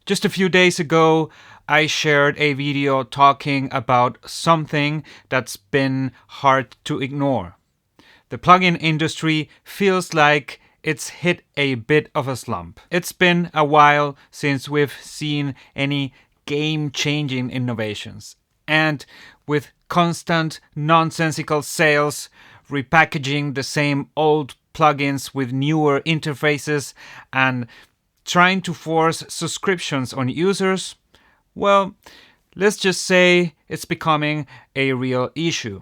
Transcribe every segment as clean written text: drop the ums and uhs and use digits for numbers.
Just a few days ago, I shared a video talking about something that's been hard to ignore. The plugin industry feels like it's hit a bit of a slump. It's been a while since we've seen any game-changing innovations. And with constant nonsensical sales, repackaging the same old plugins with newer interfaces, and trying to force subscriptions on users, well, let's just say it's becoming a real issue.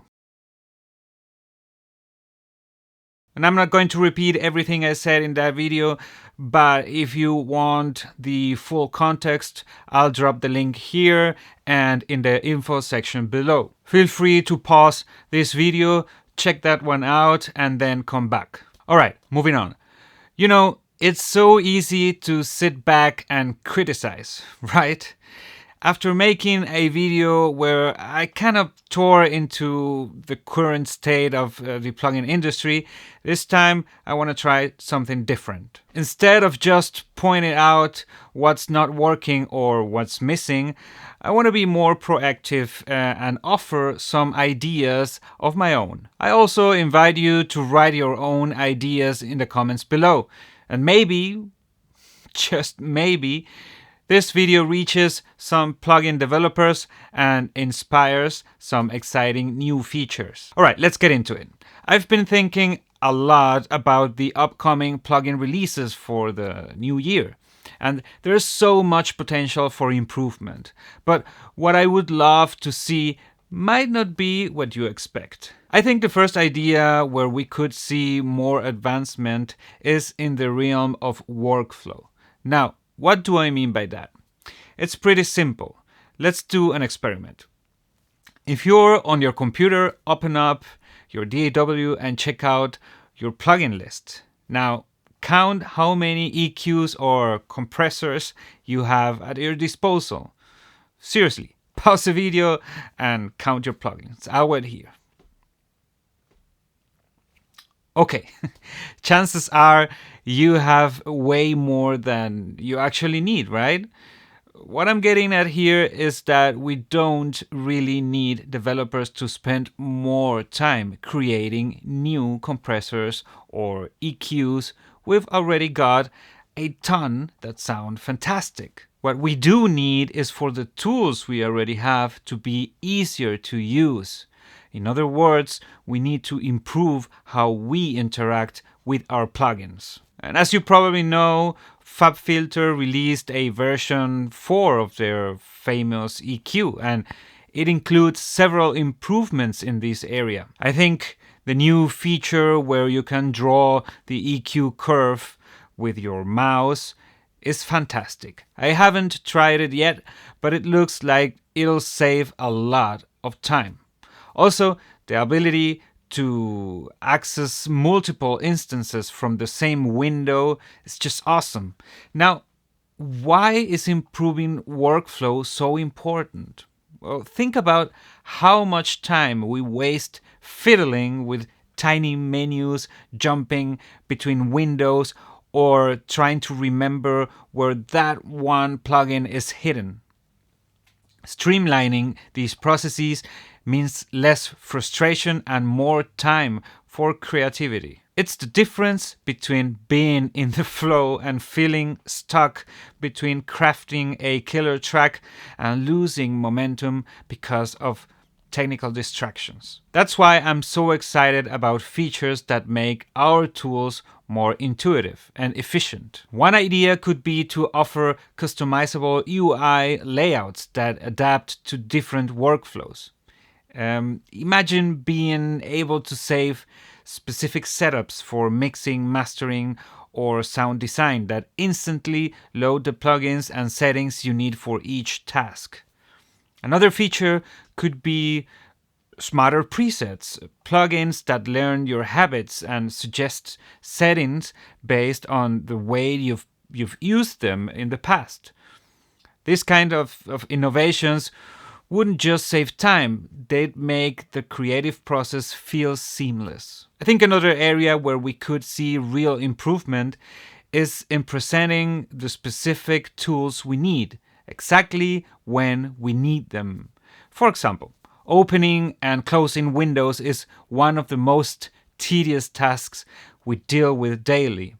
And I'm not going to repeat everything I said in that video, but if you want the full context, I'll drop the link here and in the info section below. Feel free to pause this video, check that one out, and then come back. Alright, moving on. You know, it's so easy to sit back and criticize, right? After making a video where I kind of tore into the current state of the plugin industry, this time I want to try something different. Instead of just pointing out what's not working or what's missing, I want to be more proactive and offer some ideas of my own. I also invite you to write your own ideas in the comments below. And maybe, just maybe, this video reaches some plugin developers and inspires some exciting new features. Alright, let's get into it. I've been thinking a lot about the upcoming plugin releases for the new year. And there's so much potential for improvement. But what I would love to see might not be what you expect. I think the first idea where we could see more advancement is in the realm of workflow. Now, what do I mean by that? It's pretty simple. Let's do an experiment. If you're on your computer, open up your DAW and check out your plugin list. Now, count how many EQs or compressors you have at your disposal. Seriously, pause the video and count your plugins. I'll wait here. Okay, chances are you have way more than you actually need, right? What I'm getting at here is that we don't really need developers to spend more time creating new compressors or EQs. We've already got a ton that sound fantastic. What we do need is for the tools we already have to be easier to use. In other words, we need to improve how we interact with our plugins. And as you probably know, FabFilter released a version 4 of their famous EQ, and it includes several improvements in this area. I think the new feature where you can draw the EQ curve with your mouse is fantastic. I haven't tried it yet, but it looks like it'll save a lot of time. Also, the ability to access multiple instances from the same window is just awesome. Now, why is improving workflow so important? Well, think about how much time we waste fiddling with tiny menus, jumping between windows, or trying to remember where that one plugin is hidden. Streamlining these processes means less frustration and more time for creativity. It's the difference between being in the flow and feeling stuck, between crafting a killer track and losing momentum because of technical distractions. That's why I'm so excited about features that make our tools more intuitive and efficient. One idea could be to offer customizable UI layouts that adapt to different workflows. Imagine being able to save specific setups for mixing, mastering, or sound design that instantly load the plugins and settings you need for each task. Another feature could be smarter presets, plugins that learn your habits and suggest settings based on the way you've used them in the past. This kind of innovations wouldn't just save time, they'd make the creative process feel seamless. I think another area where we could see real improvement is in presenting the specific tools we need, exactly when we need them. For example, opening and closing windows is one of the most tedious tasks we deal with daily.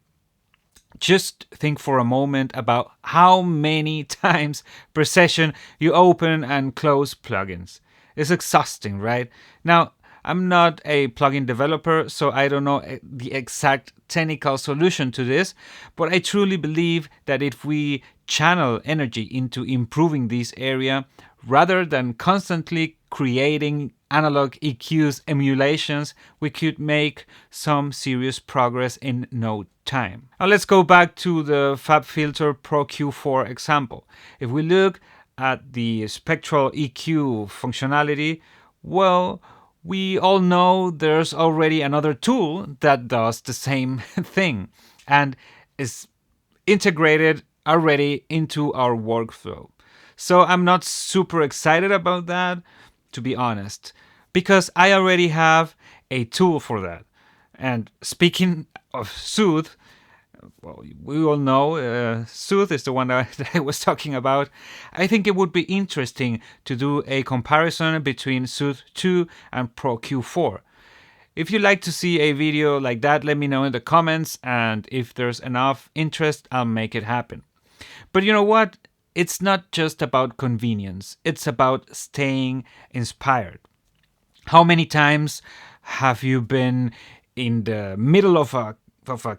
Just think for a moment about how many times per session you open and close plugins. It's exhausting, right? Now, I'm not a plugin developer, so I don't know the exact technical solution to this, but I truly believe that if we channel energy into improving this area, rather than constantly creating analog EQs emulations, we could make some serious progress in no time. Now let's go back to the FabFilter Pro Q4 example. If we look at the spectral EQ functionality, well, we all know there's already another tool that does the same thing and is integrated already into our workflow. So I'm not super excited about that, to be honest, because I already have a tool for that. And speaking of Soothe, well, we all know Soothe is the one that I was talking about. I think it would be interesting to do a comparison between Soothe 2 and Pro Q4. If you'd like to see a video like that, let me know in the comments, and if there's enough interest, I'll make it happen. But you know what? It's not just about convenience, it's about staying inspired. How many times have you been in the middle of a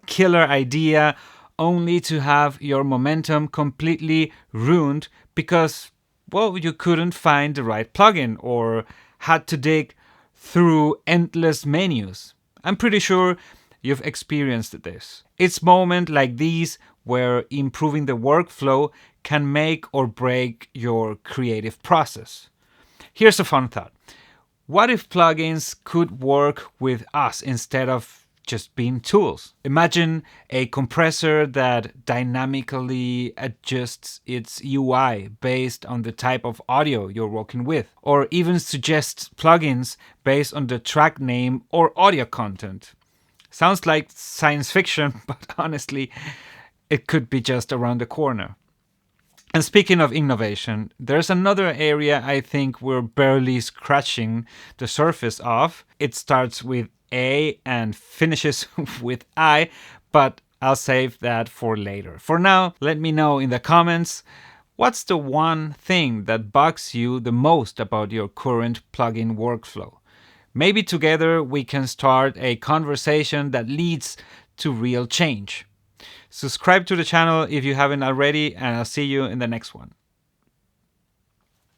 killer idea only to have your momentum completely ruined because, well, you couldn't find the right plugin or had to dig through endless menus? I'm pretty sure you've experienced this. It's moments like these where improving the workflow can make or break your creative process. Here's a fun thought. What if plugins could work with us instead of just being tools? Imagine a compressor that dynamically adjusts its UI based on the type of audio you're working with, or even suggests plugins based on the track name or audio content. Sounds like science fiction, but honestly, it could be just around the corner. And speaking of innovation, there's another area I think we're barely scratching the surface of. It starts with A and finishes with I, but I'll save that for later. For now, let me know in the comments, what's the one thing that bugs you the most about your current plugin workflow? Maybe together we can start a conversation that leads to real change. Subscribe to the channel if you haven't already, and I'll see you in the next one.